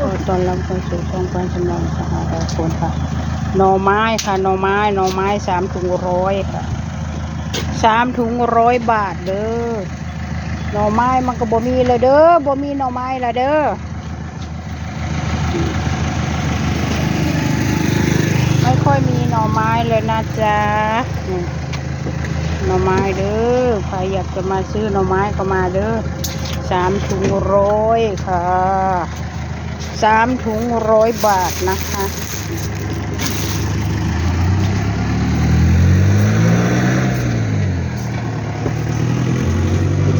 ขอตอนรับเข้าสู่ช่องการจำลองสหายคนค่ะหน่อไม้ค่ะหน่อไม้3 ถุง 100ค่ะ3 ถุง 100 บาทเด้อหน่อไม้มันก็บ่มีเลยเด้อบ่มีหน่อไม้ละเด้อไม่ค่อยมีหน่อไม้เลยนะจ๊ะหน่อไม้เด้อใครอยากจะมาซื้อหน่อไม้ก็มาเด้อ3 ถุง 100ค่ะ3 ถุง 100 บาทนะคะ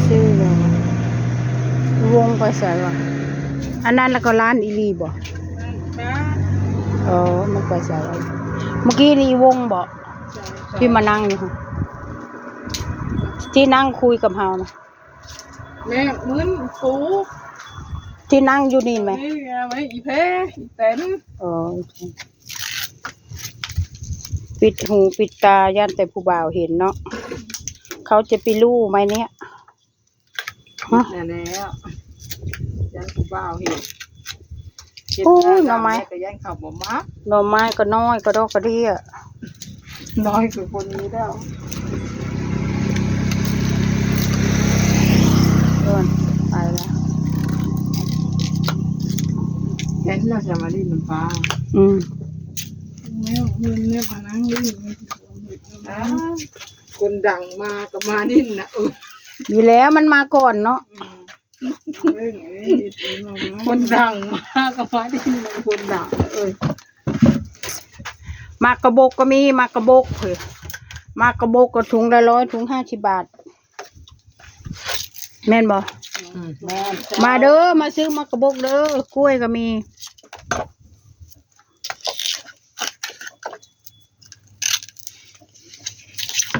ซื้อเลยวงไปใส่วะอันนั้นแล้วก็ร้านอีลีบ่มันไปใส่วะเมื่อกี้นี่วงบ่ที่มานั่งนี่ค่ะที่นั่งคุยกับเฮานะแม่มึนปูที่นั่งอยู่นี่ไหมไม่อีเพอีเต็นปิดหูปิดตาย่านแต่ผู้บ่าวเห็นเนาะเขาจะไปรู้ไหมเนี่ยแล้วยันผู้บ่าวเห็นโอ้ยหน่อไม้ก็ยันขับบ่มักหน่อไม้ก็น้อยก็ดอกกระเดี่ยน้อยคือคนนี้แล้วไปแล้วเห็นเราจะมาดินน้ำฟ้าเนี่ยพนังดินคนดังมาก็มาดินนะอยู่แล้วมันมาก่อนเนาะคนดังมาก็มาดินคนดังมากระบกก็มีมากระบกมากระบกก็ถุงละ100 ถุง50 บาทแม่นบ่มาเด้อมาซื้อมากระบกเด้อกล้วยก็มี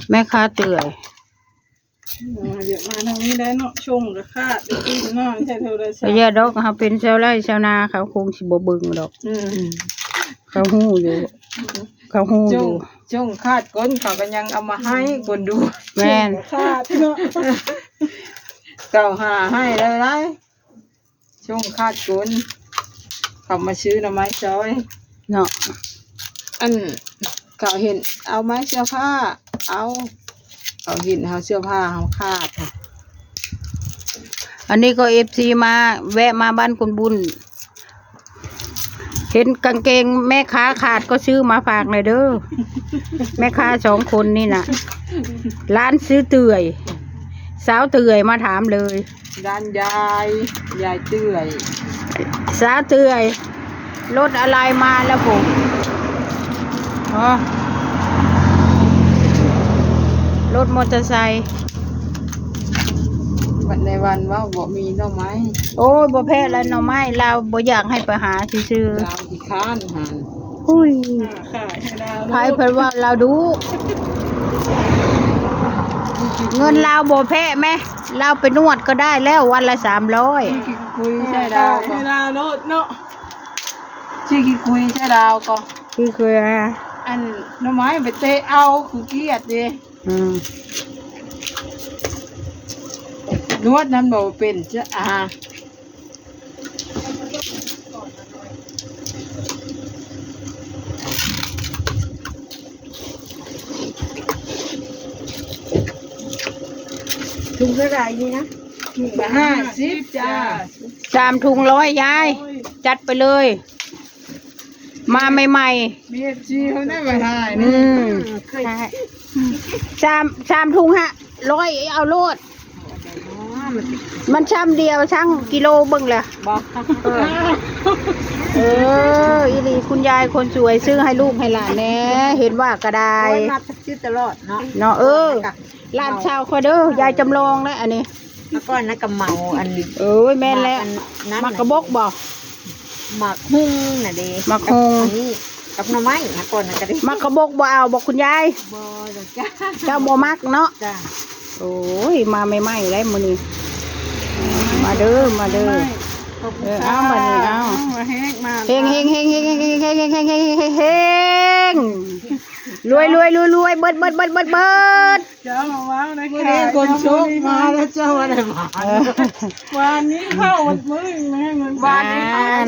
แม่ค้าเตื่อยเดี๋ยวมาทางนี้ได้เนาะชงกับข้าได้กินเนาะใช่เท่าไรใช่ยาดอกเขาเป็นชาวไร่ชาวนาเขาคงสิบ่บึงดอกเขาหู้อยู่ชงคาดก้นเขาก็ยังเอามาให้คนดูแม่นคาดเนาะเก่าหาให้เลยไรช่วงคาดกุนเขามาซื้อหน่อไม้ซอยเนาะอันเขาเห็นเอาไม้เสื้อผ้าเอาเขาเห็นเอาเสื้อผ้าเขาคาดค่ะอันนี้ก็FCมาแวะมาบ้านคุณบุญเห็นกางเกงแม่ค้าขาดก็ซื้อมาฝากเลยเด้อแม่ค้า2 คนนี่น่ะร้านซื้อเตื่อยสาวเตื่อยมาถามเลยด้านยายเตื่อยสาวเตื่อยรถอะไรมาแล้วผมรถมอเตอร์ไซค์วันในวันว่าบ่มีหน่อไม้โอ้ยบ่แพ้แล้วหน่อไม้เราบ่อยากให้ไปหาซื้อเราอีกข้านหันอุ้ยขายให้เราใครเพิ่นว่าเราดูเงินเราบ่แพ้ไหมเราไปนวดก็ได้แล้ววันละ300คุยใช่ดาวให้ดาวโลดเนาะชื่อคุยใช่ดาวก็คืออันหน่อไม้ไปเตะเอาคือเกียดดินวดนั้นบ่เป็นจะถุงเท่าไหร่นี่นะถุงละ50จ้า3 ถุง 100ยายจัดไปเลยมาใหม่ๆมีจีเขาได้มาถ่าย3 ถุง100เอาโลดมันช่ำเดียวช่างกิโลเบิ่งเลยบอกอีหลีคุณยายคนสวยซื้อให้ลูกให้หลานแน่เห็นว่ากระไดมาซื้อตลอดเนาะหลานชาวคอยเด้อยายจำลองแล้วอันนี้แล้วก็นักกระเมาอันนี้แม่นแล้วมักกระบกบ่หมักหุ้งน่ะเด้หมักหุ้งนี่กับหน่อไม้นะก่อนนะก็ได้มักกระบกบ่เอาบอกคุณยายบ่จ้าเจ้าบ่มักเนาะจ้าโอ้ยมาใหม่ๆแล้วมื้อนี้มาเด้อเอามานี่เอาเฮงรวยเบิดเจ้ามาว้าวนะแค่คนโชคมาแล้วเจ้าอะไรมาวันนี้เข้าวันมื้อนะเงินวันนี้เข้า น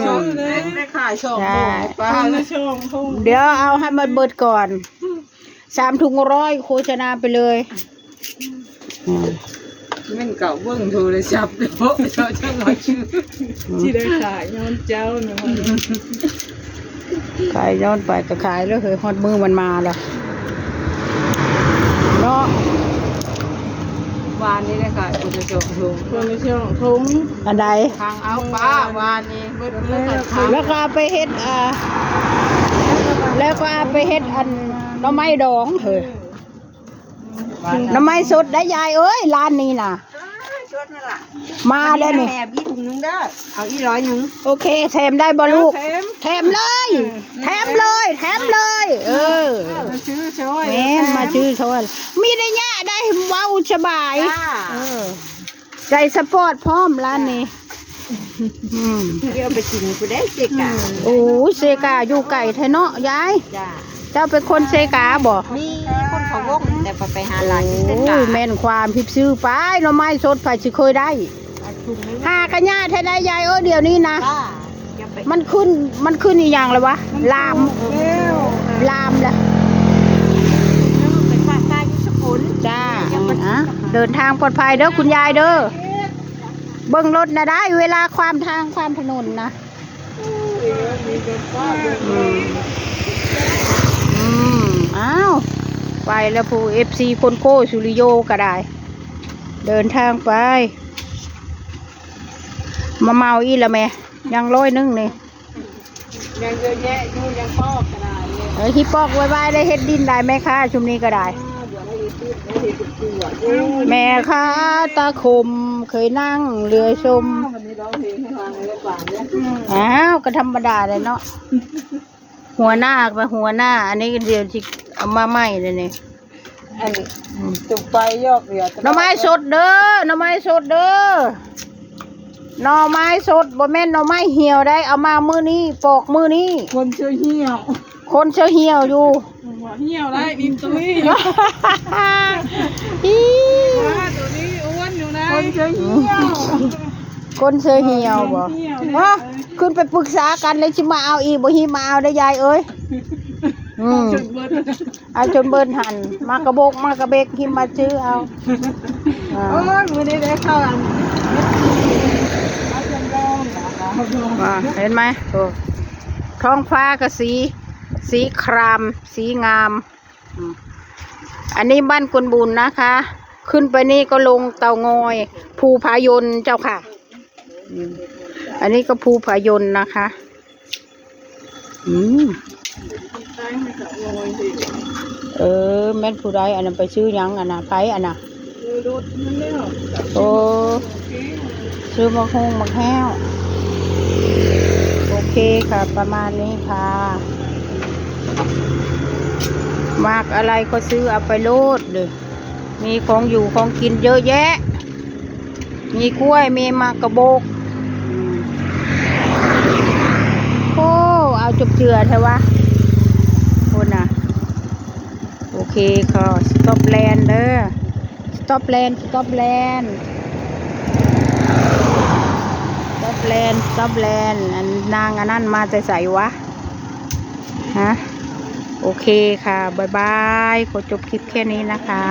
ได้ขายช่อง ใช่ ปลาแล้วช่อง เดี๋ยวเอาให้มันเบิดก่อน3 ถุง100โฆษณาไปเลยอืม แม่นเก่าเบิ่งโทรศัพท์เด้อเจ้าจังว่าชื่อที่ได้ขายย้อนเจ้าเนาะ ขายย้อนไปก็ขายแล้วเฮ้ยฮอดมือมันมาแล้วเนาะ วานนี้ได้ขายคนละช่องทุ่งคนละช่องทุ่ง อันใด ทางเอาป้าวานนี้เบิดมือกันทาง แล้วก็เอาไปเฮ็ดแล้วก็เอาไปเฮ็ดอันหน่อไม้ดองเฮ้ยหน่อไม้สดได้ยายเอ้ยร้านนี้น่ะ ชดนั่นล่ะ มาแล้วนี่ แม่พี่ถุงนึงเด้อเอาอี100นึง โอเคแถมได้บ่ลูก แถม แถมเลยแถมเลยแถมเลย มาซื้อช่วย แม่นมาชื่อชวนมีได้ยะได้เว้าสบาย จ้า ใจสปอร์ตพร้อมร้านนี้ม เดี๋ยวไปกินกูได้เจ๊กะ โอ้เซกาอยู่ไก่ไทยเนาะยาย จ้า เจ้าเป็นคนเซกาบ่ มีคนเขาวงแต่ไปหาหลานที่เจ๊ โอ้ กะ ยแม่นความพิบซื้อไปหน่อไม้สดไผสิเคยได้ ถุงนึง หากะยะแท้ได้ยายเดี๋ยวนี้นะ จ้าจะไป มันขึ้นอีหยังเลยวะลาม เร็ว ลามละ ไปฝากตาอยู่สกุล จ้าอ่ะเดินทางปลอดภัยเด้อคุณยายเด้อเบิ่งรถนะได้เวลาความทางความถนนนะอ้าวไปแล้วผู้ FC คนโก้สุริโยก็ได้ เดินทางไป มาเมาอีละแม่ยัง100นี่ ยังเยอะแยะอยู่ยังปอกกระดาษเลย ฮิปปอกไว้ได้เฮ็ดดินได้ไหมคะชุมนี้ก็ได้ เดี๋ยวให้ติดให้ติดตัว แม่ค้าตาคมเคยนั่งเรือชม วันนี้ร้องเพลงให้ฟังในป่าเนี่ย อ้าวก็ธรรมดาเลยเนาะหัวหน้าไปหัวหน้า อันนี้เดี๋ยวที่เอามาใหม่เลยนี่ อันตุกไปยอกเรือ หน่อไม้สดเด้อหน่อไม้สดเด้อหน่อไม้สดบ่แม่นหน่อไม้เหี่ยวได้เอามามื้อนี้ปอกมื้อนี้ คนเชื่อเหี้ยว คนเชื่อเหี่ยวอยู่ เหี้ยวได้ดินตุ้ย อี ตัวนี้อ้วนอยู่นะคนเชื่อเหี้ยว คนเชื่อเหี่ยวบ่ฮะขึ้นไปปรึกษากันเลยสิมาเอาอีกบ่ฮิมาเอาได้ยายเอ้ยเอาจนเบิ้นหันมากระโบกมากระเบกหิมมาซื้อเอาอ่า โอ้ยวันนี้ได้เข้าอัน เห็นไหมโอ้ท้องฟ้าก็สีครามสีงามอันนี้บ้านกวนบุญนะคะ ขึ้นไปนี่ก็ลงเตางอยภูผายนเจ้าค่ะอันนี้ก็ภูผายนนะคะแม่นผู้ใดอันนั้นไปซื้อยังอันน่ะไผอันน่ะโอ้ซื้อมะฮงมะแห้วโอเคค่ะประมาณนี้ค่ะมากอะไรก็ซื้อเอาไปโลดเลยมีของอยู่ของกินเยอะแยะมีกล้วยมีมากระโบกโอ้เอาจุบเจือใช่วะโอ้น่ะโอเคค่ะสต็อปแลนด์เด้อสต็อปแลนด์สต็อปแลนด์สต็อปแลนด์สต็อปแลนด์นางอันนั้นมาใส่วะฮะโอเคค่ะบ๊ายบายขอจบคลิปแค่นี้นะคะ